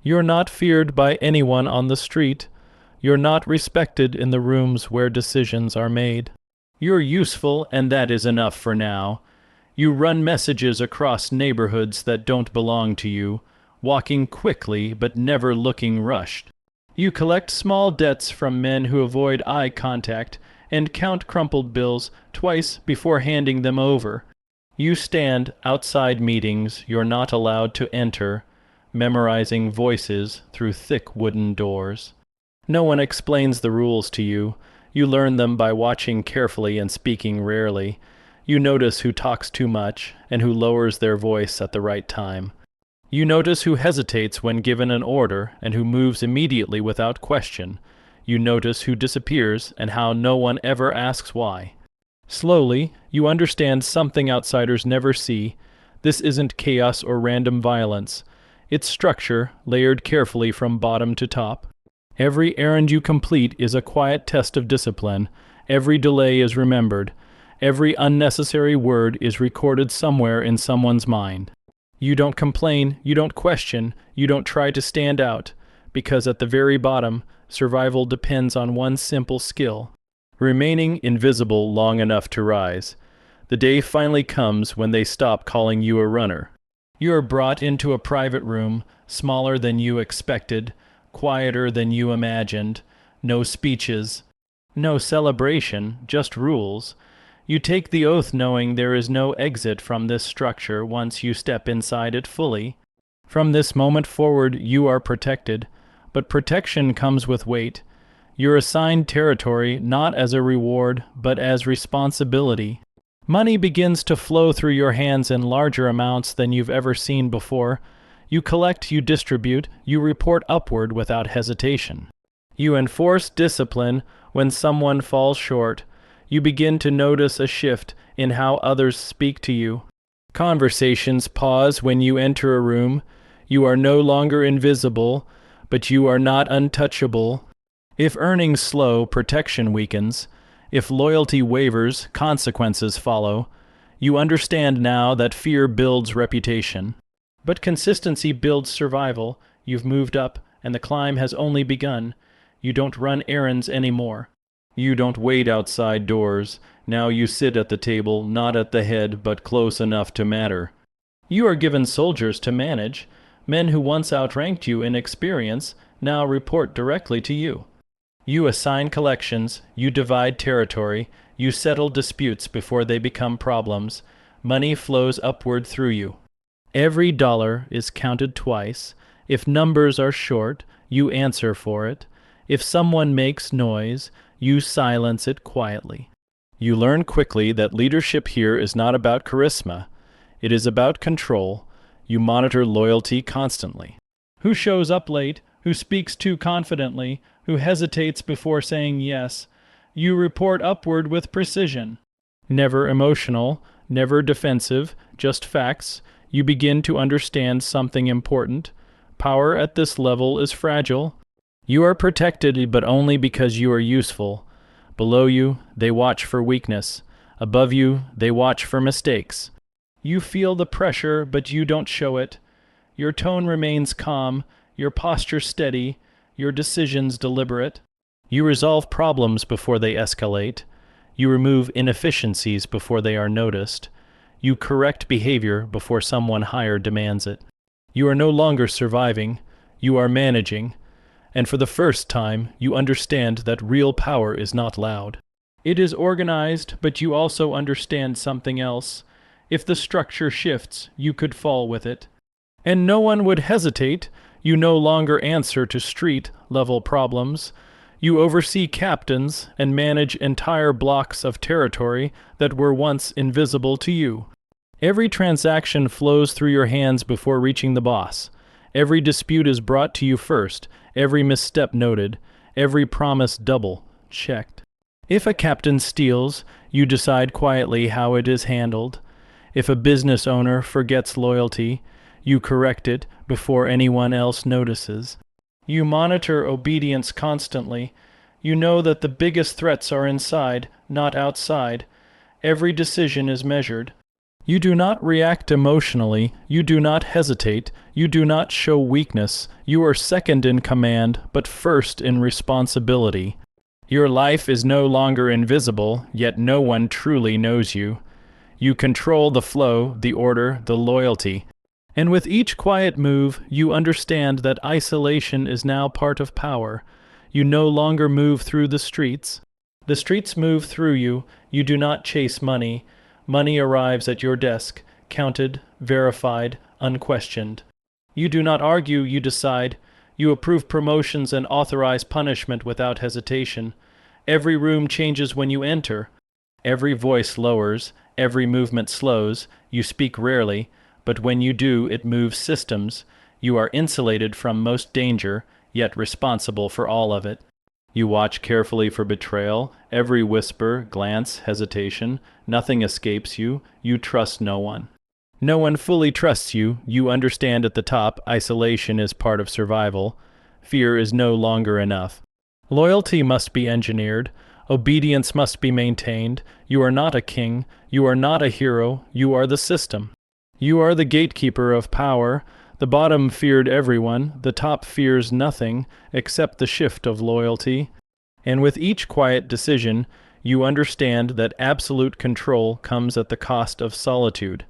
You're not feared by anyone on the street. You're not respected in the rooms where decisions are made. You're useful, and that is enough for now. You run messages across neighborhoods that don't belong to you, walking quickly but never looking rushed. You collect small debts from men who avoid eye contact and count crumpled bills twice before handing them over. You stand outside meetings you're not allowed to enter, memorizing voices through thick wooden doors. No one explains the rules to you. You learn them by watching carefully and speaking rarely. You notice who talks too much and who lowers their voice at the right time. You notice who hesitates when given an order and who moves immediately without question. You notice who disappears and how no one ever asks why. Slowly, you understand something outsiders never see. This isn't chaos or random violence. It's structure, layered carefully from bottom to top. Every errand you complete is a quiet test of discipline. Every delay is remembered. Every unnecessary word is recorded somewhere in someone's mind. You don't complain, you don't question, you don't try to stand out, because at the very bottom, survival depends on one simple skill: remaining invisible long enough to rise. The day finally comes when they stop calling you a runner. You are brought into a private room, smaller than you expected, quieter than you imagined. No speeches, no celebration, just rules. You take the oath knowing there is no exit from this structure once you step inside it fully. From this moment forward, you are protected, but protection comes with weight. You're assigned territory not as a reward, but as responsibility. Money begins to flow through your hands in larger amounts than you've ever seen before. You collect, you distribute, you report upward without hesitation. You enforce discipline when someone falls short. You begin to notice a shift in how others speak to you. Conversations pause when you enter a room. You are no longer invisible, but you are not untouchable. If earnings slow, protection weakens. If loyalty wavers, consequences follow. You understand now that fear builds reputation. But consistency builds survival. You've moved up, and the climb has only begun. You don't run errands anymore. You don't wait outside doors. Now you sit at the table, not at the head, but close enough to matter. You are given soldiers to manage. Men who once outranked you in experience now report directly to you. You assign collections, you divide territory, you settle disputes before they become problems. Money flows upward through you. Every dollar is counted twice. If numbers are short, you answer for it. If someone makes noise, you silence it quietly. You learn quickly that leadership here is not about charisma. It is about control. You monitor loyalty constantly. Who shows up late? Who speaks too confidently? Who hesitates before saying yes? You report upward with precision. Never emotional, never defensive, just facts. You begin to understand something important. Power at this level is fragile. You are protected, but only because you are useful. Below you, they watch for weakness. Above you, they watch for mistakes. You feel the pressure, but you don't show it. Your tone remains calm, your posture steady, your decisions deliberate. You resolve problems before they escalate. You remove inefficiencies before they are noticed. You correct behavior before someone higher demands it. You are no longer surviving, you are managing. And for the first time, you understand that real power is not loud. It is organized, but you also understand something else. If the structure shifts, you could fall with it. And no one would hesitate. You no longer answer to street-level problems. You oversee captains and manage entire blocks of territory that were once invisible to you. Every transaction flows through your hands before reaching the boss. Every dispute is brought to you first, every misstep noted, every promise double-checked. If a captain steals, you decide quietly how it is handled. If a business owner forgets loyalty, you correct it before anyone else notices. You monitor obedience constantly. You know that the biggest threats are inside, not outside. Every decision is measured. You do not react emotionally, you do not hesitate, you do not show weakness, you are second in command, but first in responsibility. Your life is no longer invisible, yet no one truly knows you. You control the flow, the order, the loyalty. And with each quiet move, you understand that isolation is now part of power. You no longer move through the streets. The streets move through you. You do not chase money. Money arrives at your desk, counted, verified, unquestioned. You do not argue, you decide. You approve promotions and authorize punishment without hesitation. Every room changes when you enter. Every voice lowers, every movement slows. You speak rarely, but when you do, it moves systems. You are insulated from most danger, yet responsible for all of it. You watch carefully for betrayal. Every whisper, glance, hesitation. Nothing escapes you. You trust no one. No one fully trusts you. You understand at the top, isolation is part of survival. Fear is no longer enough. Loyalty must be engineered. Obedience must be maintained. You are not a king. You are not a hero. You are the system. You are the gatekeeper of power. The bottom feared everyone. The top fears nothing except the shift of loyalty. And with each quiet decision, you understand that absolute control comes at the cost of solitude.